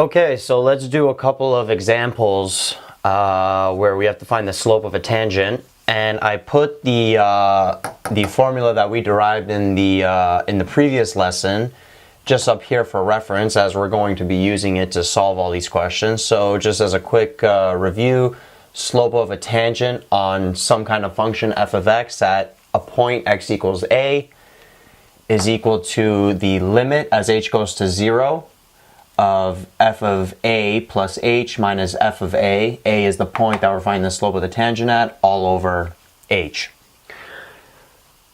Okay, so let's do a couple of examples where we have to find the slope of a tangent. And I put the formula that we derived in the previous lesson just up here for reference, as we're going to be using it to solve all these questions. So just as a quick review, slope of a tangent on some kind of function f of x at a point x equals a is equal to the limit as h goes to 0 of f of a plus h minus f of a. A is the point that we're finding the slope of the tangent at, all over h.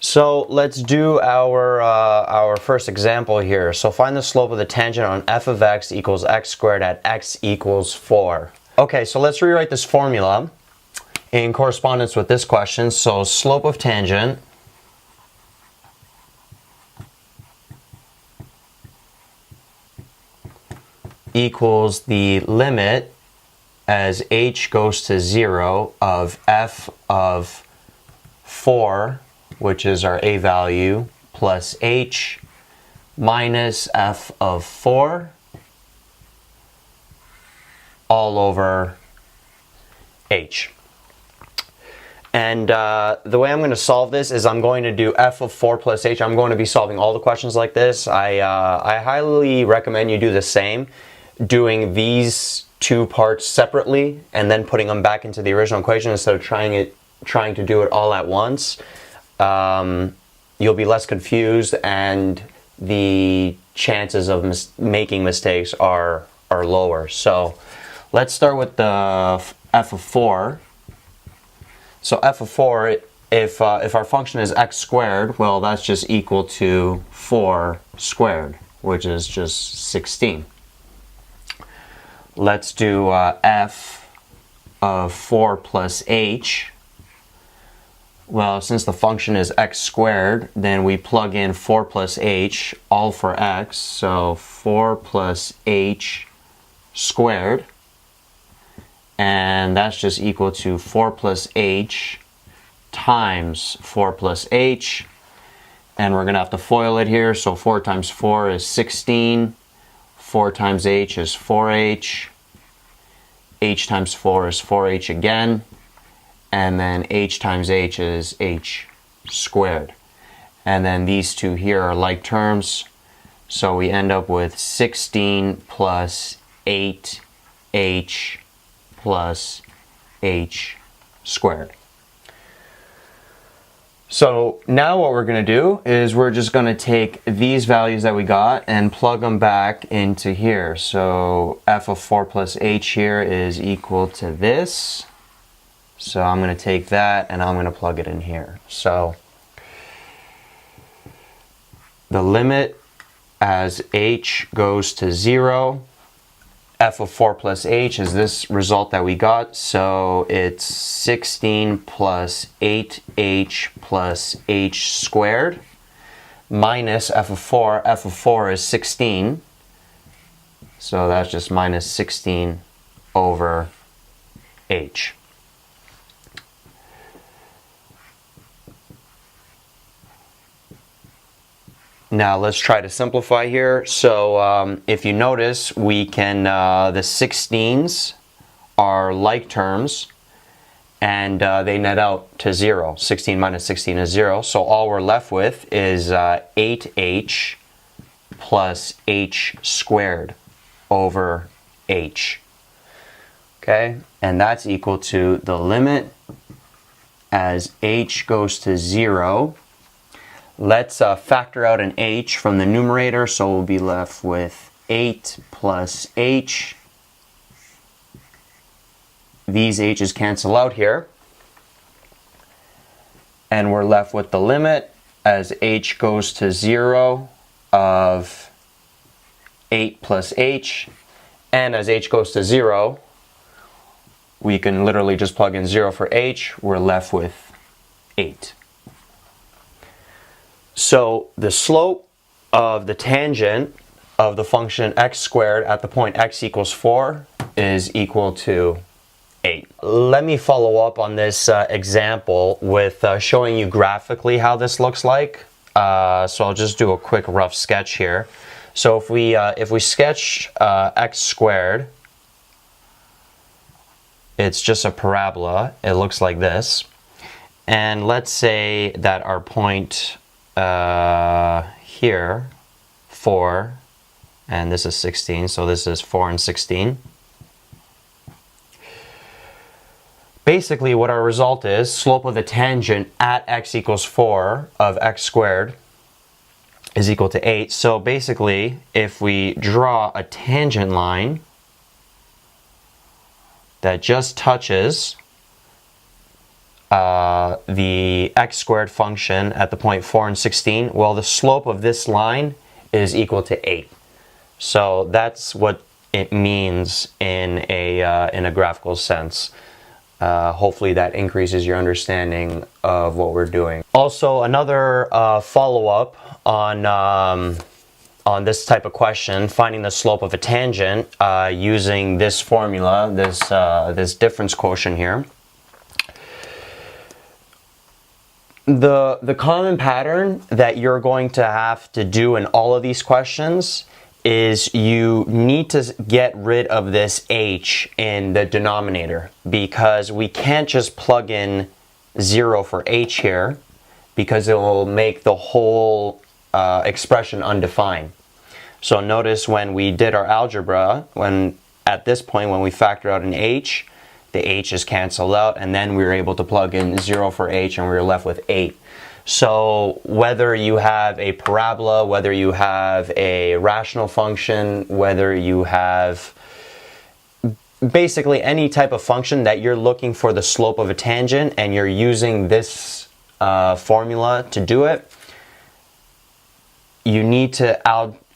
So let's do our first example here. So find the slope of the tangent on f of x equals x squared at x equals 4. Okay, so let's rewrite this formula in correspondence with this question. So slope of tangent equals the limit as h goes to 0 of f of 4, which is our a value, plus h minus f of 4 all over h. And the way I'm going to solve this is I'm going to do f of 4 plus h. I'm going to be solving all the questions like this. I highly recommend you do the same, doing these two parts separately and then putting them back into the original equation instead of trying to do it all at once. You'll be less confused and the chances of making mistakes are lower. So let's start with the f of 4. So f of 4, if our function is x squared, well, that's just equal to 4 squared, which is just 16. Let's do f of 4 plus h. Well, since the function is x squared, then we plug in 4 plus h, all for x, so 4 plus h squared. And that's just equal to 4 plus h times 4 plus h. And we're going to have to FOIL it here, so 4 times 4 is 16. 4 times h is 4h. H times 4 is 4h again. And then h times h is h squared. And then these two here are like terms. So we end up with 16 plus 8h plus h squared. So now what we're going to do is we're just going to take these values that we got and plug them back into here. So f of 4 plus h here is equal to this. So I'm going to take that and I'm going to plug it in here. So the limit as h goes to 0, f of 4 plus h is this result that we got. So it's 16 plus 8h plus h squared minus f of 4. F of 4 is 16. So that's just minus 16 over h. Now let's try to simplify here. So if you notice, we can, the 16s are like terms and they net out to 0. 16 minus 16 is 0. So all we're left with is 8h plus h squared over h. Okay, and that's equal to the limit as h goes to 0. Let's factor out an h from the numerator, so we'll be left with 8 plus h. These h's cancel out here. And we're left with the limit as h goes to 0 of 8 plus h. And as h goes to 0, we can literally just plug in 0 for h. We're left with 8. So the slope of the tangent of the function x squared at the point x equals 4 is equal to 8. Let me follow up on this example with showing you graphically how this looks like. So I'll just do a quick rough sketch here. So if we sketch x squared, it's just a parabola. It looks like this. And let's say that our point here, 4, and this is 16, so this is 4 and 16. Basically, what our result is, slope of the tangent at x equals 4 of x squared is equal to 8. So basically, if we draw a tangent line that just touches the x squared function at the point 4 and 16, well, the slope of this line is equal to 8. So that's what it means in a graphical sense. Hopefully that increases your understanding of what we're doing. Also, another follow-up on this type of question, finding the slope of a tangent using this formula, this difference quotient here. The common pattern that you're going to have to do in all of these questions is you need to get rid of this h in the denominator, because we can't just plug in 0 for h here, because it will make the whole expression undefined. So notice when we did our algebra, at this point when we factor out an h, the h is canceled out, and then we were able to plug in 0 for h, and we were left with 8. So whether you have a parabola, whether you have a rational function, whether you have basically any type of function that you're looking for the slope of a tangent and you're using this formula to do it, you need to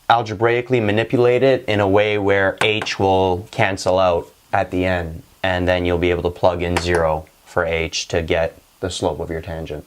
algebraically manipulate it in a way where h will cancel out at the end, and then you'll be able to plug in 0 for h to get the slope of your tangent.